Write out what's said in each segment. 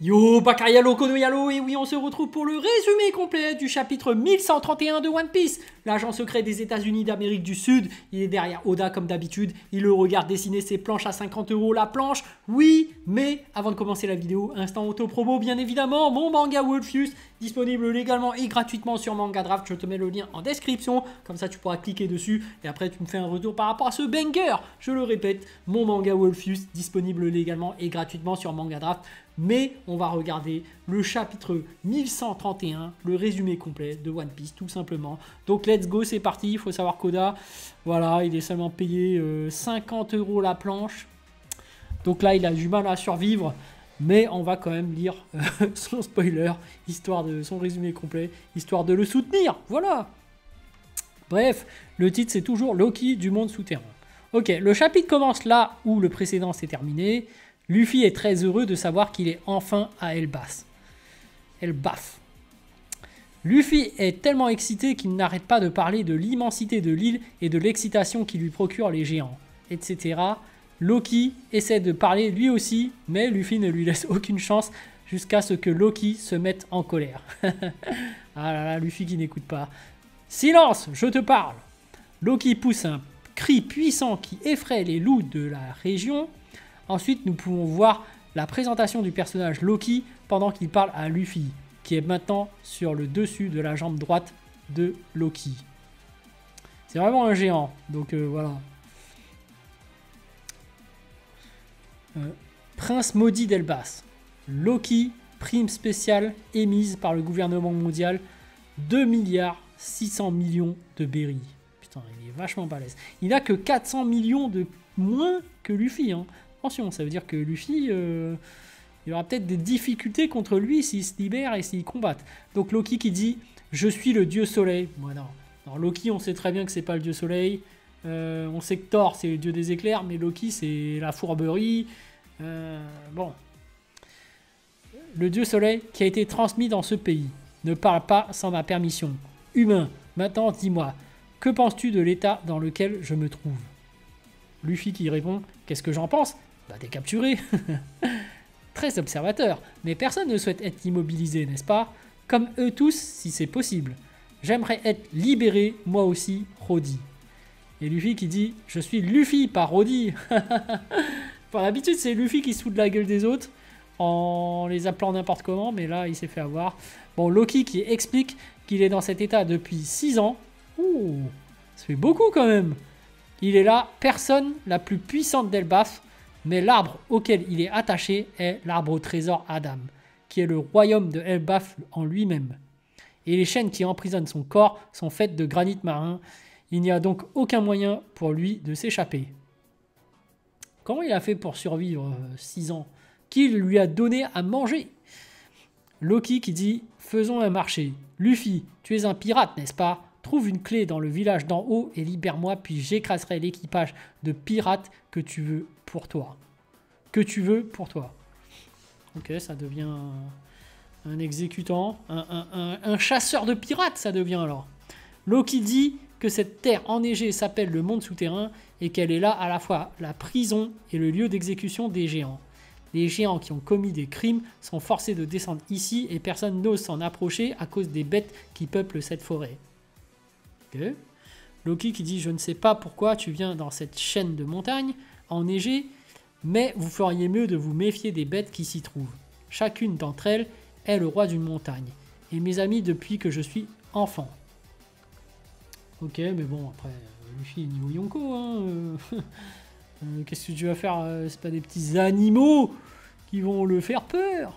Yo, Bakayalo, Konoyalo, et oui, on se retrouve pour le résumé complet du chapitre 1131 de One Piece. L'agent secret des États-Unis d'Amérique du Sud, il est derrière Oda comme d'habitude, il le regarde dessiner ses planches à 50 € la planche. Oui, mais avant de commencer la vidéo, instant auto-promo bien évidemment, mon manga Wolfius, disponible légalement et gratuitement sur Manga Draft, je te mets le lien en description, comme ça tu pourras cliquer dessus et après tu me fais un retour par rapport à ce banger. Je le répète, mon manga Wolfius, disponible légalement et gratuitement sur Manga Draft. Mais on va regarder le chapitre 1131, le résumé complet de One Piece, tout simplement. Donc let's go, c'est parti. Il faut savoir qu'Oda, voilà, il est seulement payé 50 € la planche. Donc là, il a du mal à survivre. Mais on va quand même lire son spoiler, histoire de son résumé complet, histoire de le soutenir. Voilà. Bref, le titre, c'est toujours Loki du monde souterrain. Ok, le chapitre commence là où le précédent s'est terminé. Luffy est très heureux de savoir qu'il est enfin à Elbaf. Luffy est tellement excité qu'il n'arrête pas de parler de l'immensité de l'île et de l'excitation qui lui procurent les géants, etc. Loki essaie de parler lui aussi, mais Luffy ne lui laisse aucune chance jusqu'à ce que Loki se mette en colère. Ah là là, Luffy qui n'écoute pas. Silence, je te parle. Loki pousse un cri puissant qui effraie les loups de la région. Ensuite, nous pouvons voir la présentation du personnage Loki pendant qu'il parle à Luffy, qui est maintenant sur le dessus de la jambe droite de Loki. C'est vraiment un géant, donc voilà. Prince maudit d'Elbaf. Loki, prime spéciale émise par le gouvernement mondial, 2 milliards 600 millions de berries. Putain, il est vachement balèze. Il n'a que 400 millions de moins que Luffy, hein. Attention, ça veut dire que Luffy, il y aura peut-être des difficultés contre lui s'il se libère et s'il combatte. Donc Loki qui dit « Je suis le dieu soleil ». Bon, non. Alors Loki, on sait très bien que c'est pas le dieu soleil. On sait que Thor, c'est le dieu des éclairs, mais Loki, c'est la fourberie. Bon. Le dieu soleil qui a été transmis dans ce pays ne parle pas sans ma permission. Humain, maintenant dis-moi, que penses-tu de l'état dans lequel je me trouve ? Luffy qui répond « Qu'est-ce que j'en pense ? Bah t'es capturé !» Très observateur, mais personne ne souhaite être immobilisé, n'est-ce pas ? Comme eux tous, si c'est possible. J'aimerais être libéré, moi aussi, Roddy. Et Luffy qui dit « Je suis Luffy, pas Roddy !» Par l'habitude, c'est Luffy qui se fout de la gueule des autres en les appelant n'importe comment, mais là, il s'est fait avoir. Bon, Loki qui explique qu'il est dans cet état depuis 6 ans. Ouh, ça fait beaucoup quand même. Il est la personne la plus puissante d'Elbaf, mais l'arbre auquel il est attaché est l'arbre au trésor Adam, qui est le royaume de Elbaf en lui-même. Et les chaînes qui emprisonnent son corps sont faites de granit marin. Il n'y a donc aucun moyen pour lui de s'échapper. Comment il a fait pour survivre 6 ans ? Qui lui a donné à manger ? Loki qui dit « Faisons un marché. Luffy, tu es un pirate, n'est-ce pas ? Trouve une clé dans le village d'en haut et libère-moi, puis j'écraserai l'équipage de pirates que tu veux pour toi. » Que tu veux pour toi. Ok, ça devient un exécutant, un chasseur de pirates, ça devient alors. Loki dit que cette terre enneigée s'appelle le monde souterrain et qu'elle est là à la fois la prison et le lieu d'exécution des géants. Les géants qui ont commis des crimes sont forcés de descendre ici et personne n'ose s'en approcher à cause des bêtes qui peuplent cette forêt. Okay. Loki qui dit « Je ne sais pas pourquoi tu viens dans cette chaîne de montagnes enneigée, mais vous feriez mieux de vous méfier des bêtes qui s'y trouvent. Chacune d'entre elles est le roi d'une montagne, et mes amis depuis que je suis enfant. » Ok, mais bon, après, Luffy est niveau Yonko, hein. Qu'est-ce que tu vas faire? C'est pas des petits animaux qui vont le faire peur.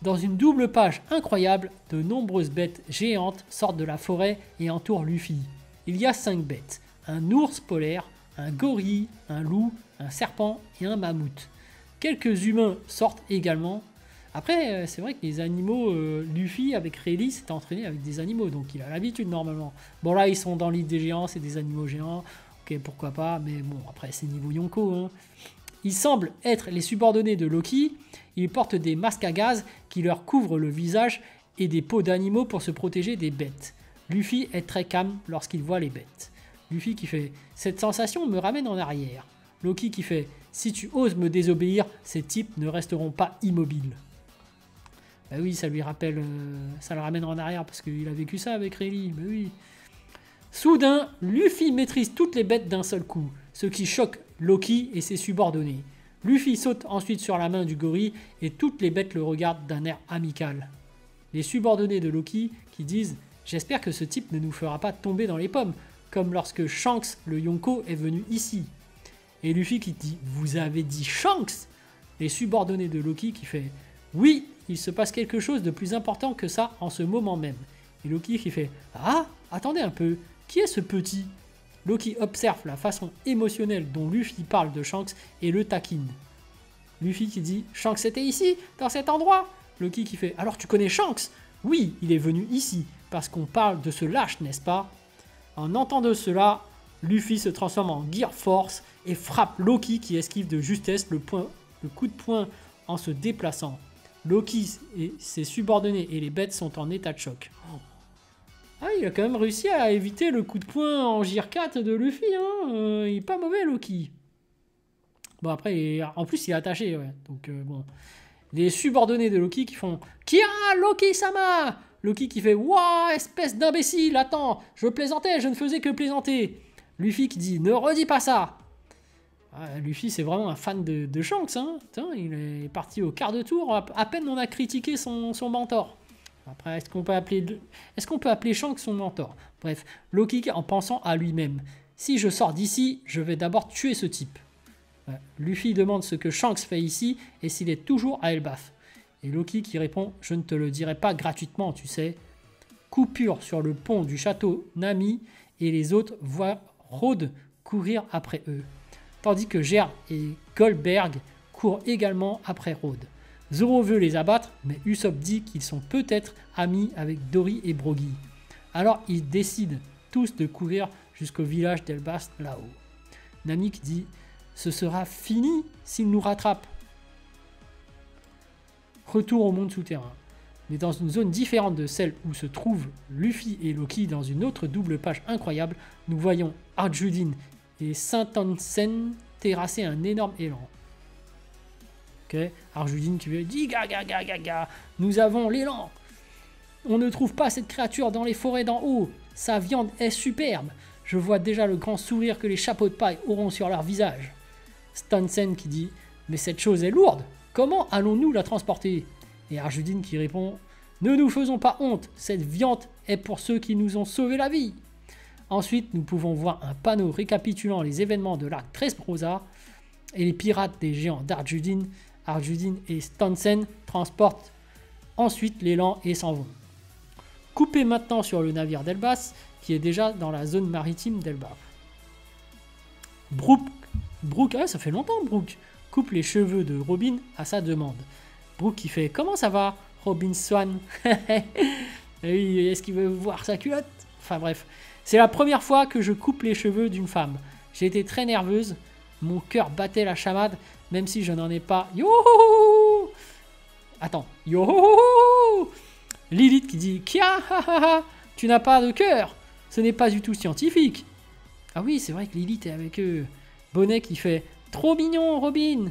Dans une double page incroyable, de nombreuses bêtes géantes sortent de la forêt et entourent Luffy. Il y a 5 bêtes, un ours polaire, un gorille, un loup, un serpent et un mammouth. Quelques humains sortent également. Après, c'est vrai que les animaux, Luffy avec Rayleigh s'est entraîné avec des animaux, donc il a l'habitude normalement. Bon là, ils sont dans l'île des géants, c'est des animaux géants, ok, pourquoi pas, mais bon, après c'est niveau Yonko, hein. Ils semblent être les subordonnés de Loki. Ils portent des masques à gaz qui leur couvrent le visage et des peaux d'animaux pour se protéger des bêtes. Luffy est très calme lorsqu'il voit les bêtes. Luffy qui fait « Cette sensation me ramène en arrière ». Loki qui fait « Si tu oses me désobéir, ces types ne resteront pas immobiles ». Bah oui, ça lui rappelle, ça le ramène en arrière parce qu'il a vécu ça avec Rayleigh. Bah oui. Soudain, Luffy maîtrise toutes les bêtes d'un seul coup, ce qui choque Loki et ses subordonnés. Luffy saute ensuite sur la main du gorille et toutes les bêtes le regardent d'un air amical. Les subordonnés de Loki qui disent « J'espère que ce type ne nous fera pas tomber dans les pommes, comme lorsque Shanks le Yonko est venu ici. » Et Luffy qui dit « Vous avez dit Shanks ?» Les subordonnés de Loki qui fait « Oui, il se passe quelque chose de plus important que ça en ce moment même. » Et Loki qui fait « Ah, attendez un peu, qui est ce petit ?» Loki observe la façon émotionnelle dont Luffy parle de Shanks et le taquine. Luffy qui dit « Shanks était ici, dans cet endroit ?» Loki qui fait « Alors tu connais Shanks ?» « Oui, il est venu ici, parce qu'on parle de ce lâche, n'est-ce pas ?» En entendant cela, Luffy se transforme en Gear Force et frappe Loki qui esquive de justesse le coup de poing en se déplaçant. Loki et ses subordonnés et les bêtes sont en état de choc. Ah, il a quand même réussi à éviter le coup de poing en Gear 4 de Luffy. Hein. Il est pas mauvais, Loki. Bon, après, en plus, il est attaché. Ouais. Donc, bon. Les subordonnés de Loki qui font « Kia, Loki-sama !» Loki qui fait « Wouah, espèce d'imbécile, attends, je plaisantais, je ne faisais que plaisanter. » Luffy qui dit « Ne redis pas ça !» Luffy, c'est vraiment un fan de Shanks. Hein. Putain, il est parti au quart de tour, à peine on a critiqué son mentor. Après, est-ce qu'on peut appeler Shanks son mentor? Bref, Loki en pensant à lui-même. Si je sors d'ici, je vais d'abord tuer ce type. Luffy demande ce que Shanks fait ici et s'il est toujours à Elbaf. Et Loki qui répond « Je ne te le dirai pas gratuitement, tu sais. » Coupure sur le pont du château Nami et les autres voient Rhodes courir après eux. Tandis que Ger et Goldberg courent également après Rhodes. Zoro veut les abattre, mais Usopp dit qu'ils sont peut-être amis avec Dory et Brogy. Alors ils décident tous de courir jusqu'au village d'Elbaf là-haut. Nami qui dit « Ce sera fini s'il nous rattrape. » Retour au monde souterrain. Mais dans une zone différente de celle où se trouvent Luffy et Loki dans une autre double page incroyable, nous voyons Arjudin et Saint-Ansen terrasser un énorme élan. Arjudin qui veut dire Gaga, nous avons l'élan. On ne trouve pas cette créature dans les forêts d'en haut. Sa viande est superbe. Je vois déjà le grand sourire que les chapeaux de paille auront sur leur visage. Stansen qui dit mais cette chose est lourde. Comment allons-nous la transporter? Et Arjudin qui répond ne nous faisons pas honte. Cette viande est pour ceux qui nous ont sauvé la vie. Ensuite, nous pouvons voir un panneau récapitulant les événements de l'arc Dressrosa et les pirates des géants d'Arjudin. Arjudin et Stansen transportent ensuite l'élan et s'en vont. Coupez maintenant sur le navire d'Elbaf qui est déjà dans la zone maritime d'Elbaf. Brook, ça fait longtemps Brook, coupe les cheveux de Robin à sa demande. Brook qui fait « Comment ça va, Robin Swan ?» Est-ce qu'il veut voir sa culotte? Enfin bref, c'est la première fois que je coupe les cheveux d'une femme. J'ai été très nerveuse, mon cœur battait la chamade, même si je n'en ai pas. Youhou! Attends, youhou! Lilith qui dit « Kia, tu n'as pas de cœur, ce n'est pas du tout scientifique. » Ah oui, c'est vrai que Lilith est avec eux. Bonnet qui fait « Trop mignon, Robin !»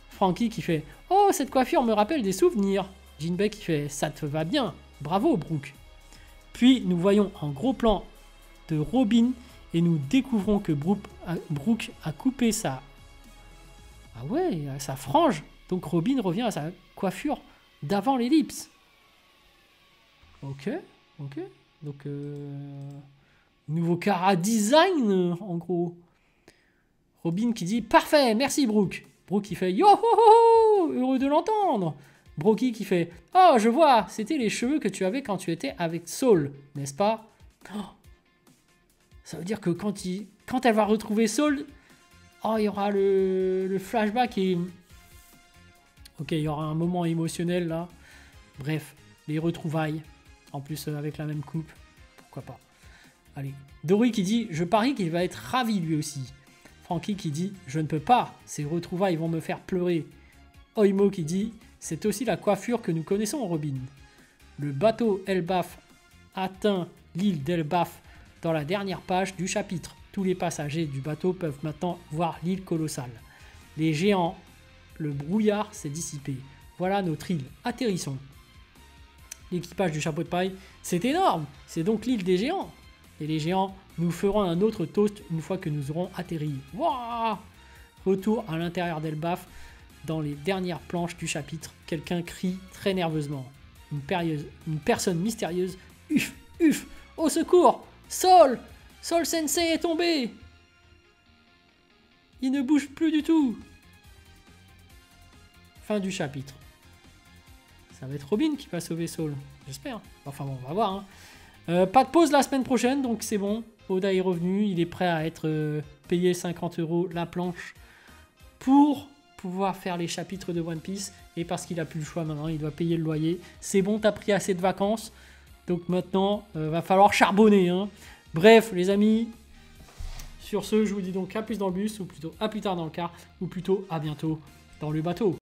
Frankie qui fait « Oh, cette coiffure me rappelle des souvenirs. » Jinbei qui fait « Ça te va bien. Bravo, Brook. » Puis nous voyons un gros plan de Robin et nous découvrons que Brook a coupé sa... Ah ouais, sa frange. Donc Robin revient à sa coiffure d'avant l'ellipse. Ok. Donc, nouveau cara design, en gros. Robin qui dit « Parfait, merci Brook. » Brook qui fait « Yo ho ho, heureux de l'entendre. » Broky qui fait « Oh, je vois, c'était les cheveux que tu avais quand tu étais avec Saul, n'est-ce pas ?» Ça veut dire que quand elle va retrouver Saul, oh, il y aura le flashback et... Ok, il y aura un moment émotionnel là. Bref, les retrouvailles. En plus, avec la même coupe. Pourquoi pas. Allez. Dory qui dit « Je parie qu'il va être ravi lui aussi. » Frankie qui dit « Je ne peux pas, ces retrouvailles vont me faire pleurer. » Oimo qui dit « C'est aussi la coiffure que nous connaissons, Robin. » Le bateau Elbaf atteint l'île d'Elbaf dans la dernière page du chapitre. Tous les passagers du bateau peuvent maintenant voir l'île colossale. Les géants, le brouillard s'est dissipé. Voilà notre île. Atterrissons. l'équipage du chapeau de paille. C'est énorme. C'est donc l'île des géants. Et les géants, nous ferons un autre toast une fois que nous aurons atterri. Wouah! Retour à l'intérieur d'Elbaf. Dans les dernières planches du chapitre, quelqu'un crie très nerveusement. Une personne mystérieuse. Uf, uf, au secours! Sol! Sol Sensei est tombé! Il ne bouge plus du tout. Fin du chapitre. Ça va être Robin qui va sauver Saul. J'espère. Enfin bon, on va voir. Hein. Pas de pause la semaine prochaine, donc c'est bon. Oda est revenu. Il est prêt à être payé 50 € la planche pour pouvoir faire les chapitres de One Piece. Et parce qu'il a plus le choix maintenant, il doit payer le loyer. C'est bon, t'as pris assez de vacances. Donc maintenant, va falloir charbonner. Hein. Bref, les amis. Sur ce, je vous dis donc à plus dans le bus, ou plutôt à plus tard dans le car, ou plutôt à bientôt dans le bateau.